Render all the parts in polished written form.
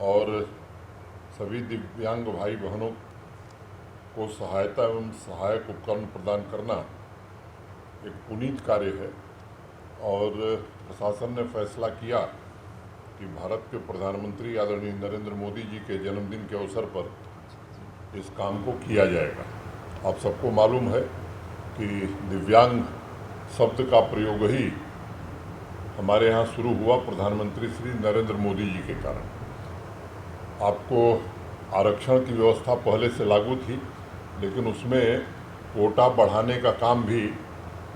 और सभी दिव्यांग भाई बहनों को सहायता एवं सहायक उपकरण प्रदान करना एक पुनीत कार्य है। और प्रशासन ने फैसला किया कि भारत के प्रधानमंत्री आदरणीय नरेंद्र मोदी जी के जन्मदिन के अवसर पर इस काम को किया जाएगा। आप सबको मालूम है कि दिव्यांग शब्द का प्रयोग ही हमारे यहाँ शुरू हुआ प्रधानमंत्री श्री नरेंद्र मोदी जी के कारण। आपको आरक्षण की व्यवस्था पहले से लागू थी, लेकिन उसमें कोटा बढ़ाने का काम भी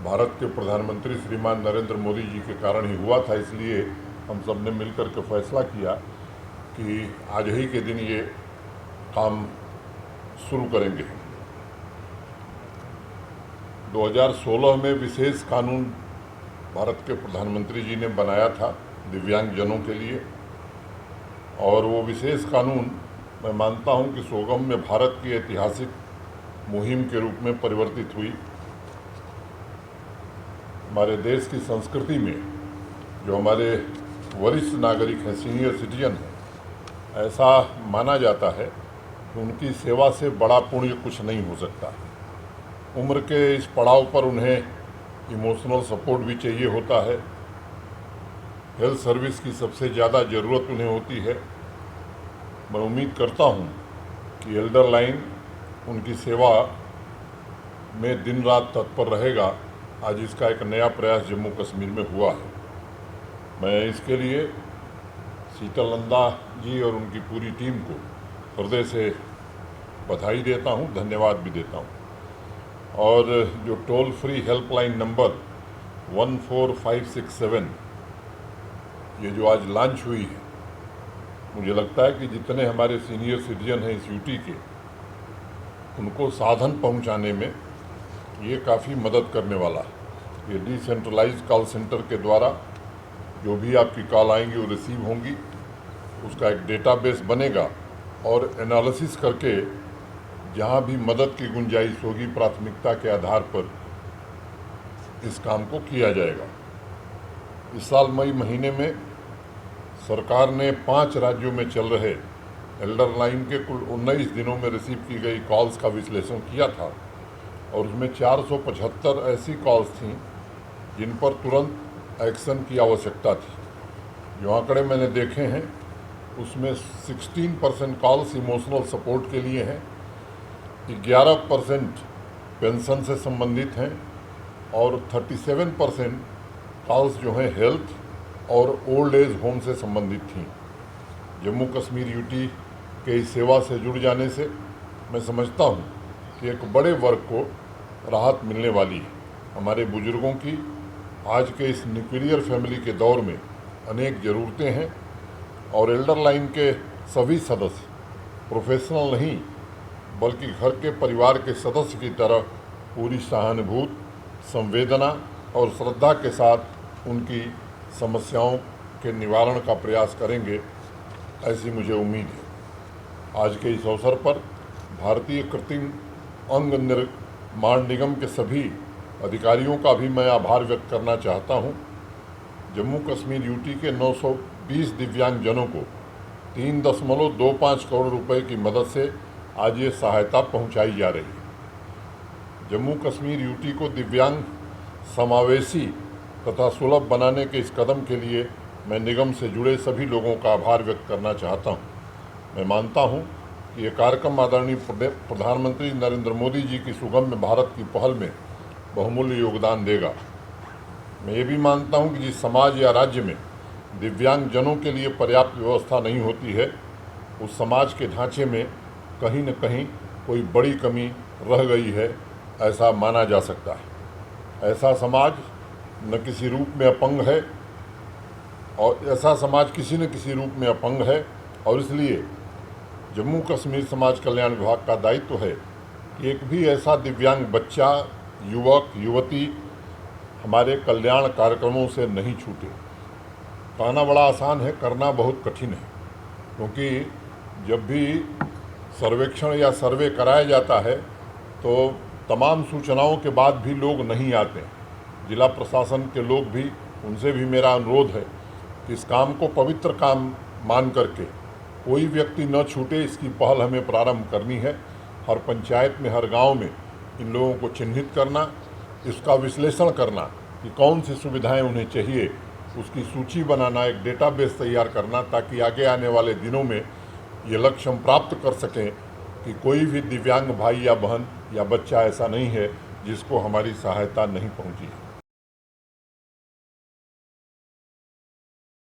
भारत के प्रधानमंत्री श्रीमान नरेंद्र मोदी जी के कारण ही हुआ था। इसलिए हम सब ने मिलकर के फैसला किया कि आज ही के दिन ये काम शुरू करेंगे। 2016 में विशेष कानून भारत के प्रधानमंत्री जी ने बनाया था दिव्यांगजनों के लिए, और वो विशेष कानून मैं मानता हूं कि सुगम्य भारत की ऐतिहासिक मुहिम के रूप में परिवर्तित हुई। हमारे देश की संस्कृति में जो हमारे वरिष्ठ नागरिक हैं, सीनियर सिटीजन हैं, ऐसा माना जाता है कि उनकी सेवा से बड़ा पुण्य कुछ नहीं हो सकता। उम्र के इस पड़ाव पर उन्हें इमोशनल सपोर्ट भी चाहिए होता है, हेल्थ सर्विस की सबसे ज़्यादा ज़रूरत उन्हें होती है। मैं उम्मीद करता हूं कि एल्डर लाइन उनकी सेवा में दिन रात तत्पर रहेगा। आज इसका एक नया प्रयास जम्मू कश्मीर में हुआ है। मैं इसके लिए शीतल नंदा जी और उनकी पूरी टीम को हृदय से बधाई देता हूं, धन्यवाद भी देता हूं। और जो टोल फ्री हेल्पलाइन नंबर 14567 ये जो आज लॉन्च हुई है, मुझे लगता है कि जितने हमारे सीनियर सिटीजन हैं इस यूटी के, उनको साधन पहुंचाने में ये काफ़ी मदद करने वाला है। ये डिसेंट्रलाइज्ड कॉल सेंटर के द्वारा जो भी आपकी कॉल आएंगी वो रिसीव होंगी, उसका एक डेटाबेस बनेगा और एनालिसिस करके जहाँ भी मदद की गुंजाइश होगी प्राथमिकता के आधार पर इस काम को किया जाएगा। इस साल मई महीने में सरकार ने 5 राज्यों में चल रहे एल्डर लाइन के कुल 19 दिनों में रिसीव की गई कॉल्स का विश्लेषण किया था, और उसमें 475 ऐसी कॉल्स थीं जिन पर तुरंत एक्शन की आवश्यकता थी। जो आंकड़े मैंने देखे हैं उसमें 16% कॉल्स इमोशनल सपोर्ट के लिए हैं, 11% पेंशन से संबंधित हैं, और 37% कॉल्स जो हैं हेल्थ और ओल्ड एज होम से संबंधित थीं। जम्मू कश्मीर यूटी के इस सेवा से जुड़ जाने से मैं समझता हूं कि एक बड़े वर्ग को राहत मिलने वाली है। हमारे बुजुर्गों की आज के इस न्यूक्लियर फैमिली के दौर में अनेक ज़रूरतें हैं, और एल्डर लाइन के सभी सदस्य प्रोफेशनल नहीं बल्कि घर के परिवार के सदस्य की तरह पूरी सहानुभूति, संवेदना और श्रद्धा के साथ उनकी समस्याओं के निवारण का प्रयास करेंगे, ऐसी मुझे उम्मीद है। आज के इस अवसर पर भारतीय कृत्रिम अंग निर्माण निगम के सभी अधिकारियों का भी मैं आभार व्यक्त करना चाहता हूं। जम्मू कश्मीर यूटी के 920 दिव्यांगजनों को 3.25 करोड़ रुपए की मदद से आज ये सहायता पहुंचाई जा रही है। जम्मू कश्मीर यूटी को दिव्यांग समावेशी तथा सुलभ बनाने के इस कदम के लिए मैं निगम से जुड़े सभी लोगों का आभार व्यक्त करना चाहता हूं। मैं मानता हूं कि ये कार्यक्रम आदरणीय प्रधानमंत्री नरेंद्र मोदी जी की सुगम्य भारत की पहल में बहुमूल्य योगदान देगा। मैं ये भी मानता हूं कि जिस समाज या राज्य में दिव्यांगजनों के लिए पर्याप्त व्यवस्था नहीं होती है, उस समाज के ढांचे में कहीं न कहीं कोई बड़ी कमी रह गई है, ऐसा माना जा सकता है। ऐसा समाज न किसी रूप में अपंग है, और ऐसा समाज किसी न किसी रूप में अपंग है, और इसलिए जम्मू कश्मीर समाज कल्याण विभाग का दायित्व है कि एक भी ऐसा दिव्यांग बच्चा, युवक, युवती हमारे कल्याण कार्यक्रमों से नहीं छूटे। कहना बड़ा आसान है, करना बहुत कठिन है, क्योंकि जब भी सर्वेक्षण या सर्वे कराया जाता है तो तमाम सूचनाओं के बाद भी लोग नहीं आते। जिला प्रशासन के लोग भी, उनसे भी मेरा अनुरोध है कि इस काम को पवित्र काम मान करके कोई व्यक्ति न छूटे, इसकी पहल हमें प्रारंभ करनी है। हर पंचायत में, हर गांव में इन लोगों को चिन्हित करना, इसका विश्लेषण करना कि कौन सी सुविधाएं उन्हें चाहिए, उसकी सूची बनाना, एक डेटाबेस तैयार करना, ताकि आगे आने वाले दिनों में ये लक्ष्य हम प्राप्त कर सकें कि कोई भी दिव्यांग भाई या बहन या बच्चा ऐसा नहीं है जिसको हमारी सहायता नहीं पहुंची है।